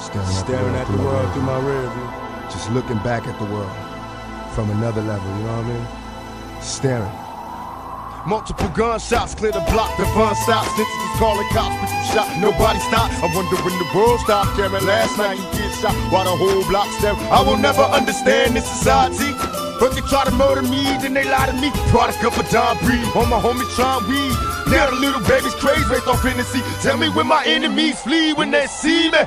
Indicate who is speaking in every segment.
Speaker 1: Staring at the world through my rear view. Just looking back at the world from another level, you know what I mean? Staring. Multiple gunshots clear the block, the fun stops. Snitches was calling cops, but you shot, nobody stopped. I wonder when the world stopped caring. Last night you get shot while the whole block staring. I will never understand this society. But they try to murder me, then they lie to me. Product of a Don Breed, all my homies trying weed. Now the little baby's crazy, based off Hennessy. Tell me when my enemies flee when they see me.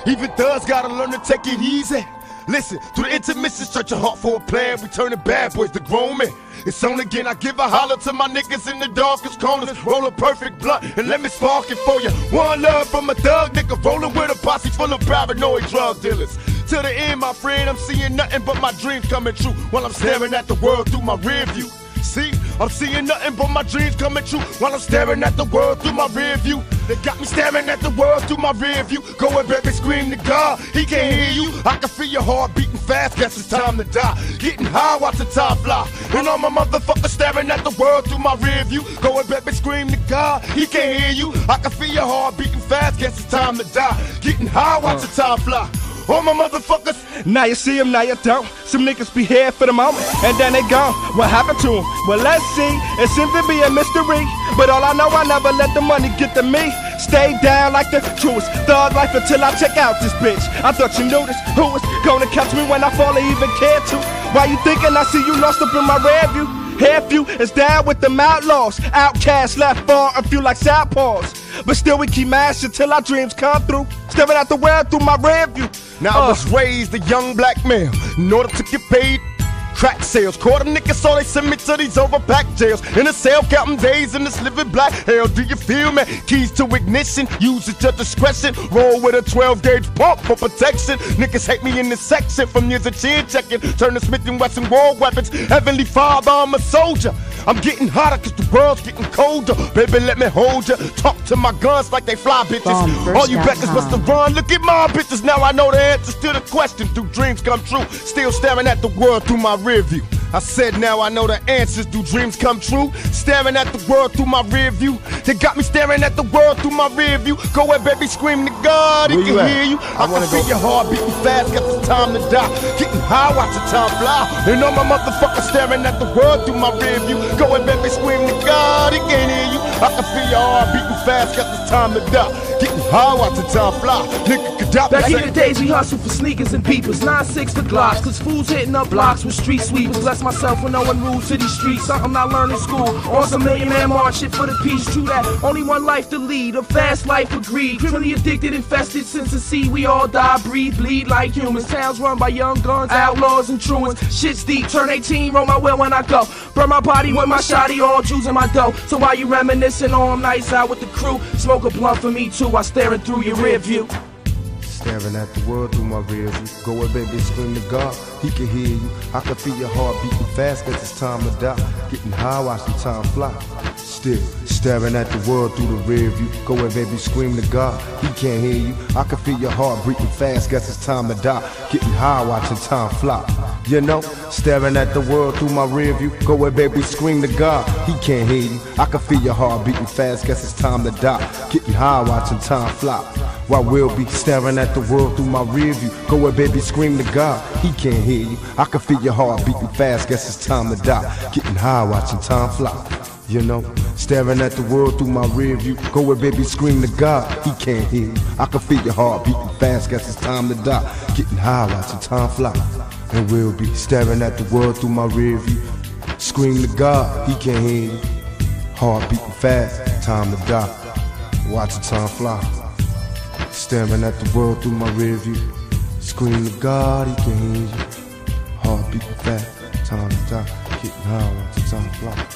Speaker 1: Even thugs gotta learn to take it easy. Listen, through the intermission, search your heart for a plan. We turning bad boys to grown men. It's on again, I give a holler to my niggas in the darkest corners. Roll a perfect blunt and let me spark it for you. One love from a thug nigga, rolling with a posse full of paranoid drug dealers. To the end, my friend, I'm seeing nothing but my dreams coming true while I'm staring at the world through my rear view. See, I'm seeing nothing but my dreams coming true while I'm staring at the world through my rear view. They got me staring at the world through my rear view. Go and baby, scream to God, he can't hear you. I can feel your heart beating fast, guess it's time to die. Getting high, watching time fly. And all my motherfuckers staring at the world through my rear view. Go and baby, scream to God, he can't hear you. I can feel your heart beating fast, guess it's time to die. Getting high, watching time fly. All my motherfuckers.
Speaker 2: Now you see them, now you don't. Some niggas be here for the moment, and then they gone. What happened to them? Well, let's see. It seems to be a mystery. But all I know, I never let the money get to me. Stay down like the truest thug life until I check out this bitch. I thought you knew this. Who was gonna catch me when I fall or even care to? Why you thinking I see you lost up in my rear view? Half you is down with them outlaws. Outcasts left far a few like southpaws. But still we keep mashing till our dreams come through. Staring at the world through my rear view.
Speaker 1: Now I was raised a young black male. In order to get paid, crack sales. Caught a nigga, so they send me to these overpacked jails. In a cell, counting days in this living black hell. Do you feel me? Keys to ignition, use at your discretion. Roll with a 12-gauge pump for protection. Niggas hate me in this section from years of chin checking. Turn to Smith & Wesson war weapons. Heavenly Father, I'm a soldier. I'm getting hotter cause the world's getting colder. Baby, let me hold ya. Talk to my guns like they fly bitches. All you beggars must have run. Look at my bitches. Now I know the answers to the question. Do dreams come true? Still staring at the world through my rear view. I said now I know the answers. Do dreams come true? Staring at the world through my rear view. They got me staring at the world through my rear view. Go ahead, baby, scream to God, he can hear you. I can feel your heart beating fast, got the time to die. Getting high, watching time fly. And all my motherfuckers staring at the world through my rear view. Go ahead, baby, scream to God, he can't hear you. I can feel your heart beating fast, got the time to die. Getting high, watching time fly. Nigga could die.
Speaker 3: Back in the days we hustled for sneakers and peepers, 9-6 for Glocks, cause fools hitting up blocks with street sweepers. Bless myself when no one rules to these streets. Something I learned in school. On some million-man march shit for the peace. True that, only one life to lead, a fast life of greed. Criminally addicted, infested since the seed. We all die, breathe, bleed like humans. Towns run by young guns, outlaws and truants. Shit's deep, turn 18, roll my wheel when I go. Burn my body with my shotty, all Jews in my dough. So while you reminiscing all nights out with the crew, smoke a blunt for me too while staring through your rear view.
Speaker 1: Staring at the world through my rear view. Go ahead, baby, scream to God, he can hear you. I can feel your heart beating fast, cause it's time to die. Getting high, watching time fly. Still staring at the world through the rear view. Go ahead, baby, scream to God, he can't hear you. I can feel your heart beating fast, guess it's time to die. Getting high, watching time fly. You know, staring at the world through my rear view. Go ahead, baby, scream to God, he can't hear you. I can feel your heart beating fast, guess it's time to die. Getting high, watching time fly. While we'll be staring at the world through my rear view. Go ahead, baby, scream to God, he can't hear you. I can feel your heart beating fast, guess it's time to die. Getting high, watching time fly. You know, staring at the world through my rear view. Go ahead, baby, scream to God, he can't hear you. I can feel your heart beating fast, guess it's time to die. Getting high, watching time fly. And we'll be staring at the world through my rear view. Scream to God, he can't hear you. Heart beating fast, time to die. Watching time fly. Staring at the world through my rear view. Scream to God, he can hear you. Heart beating fast, time to die. Getting high, watching time fly.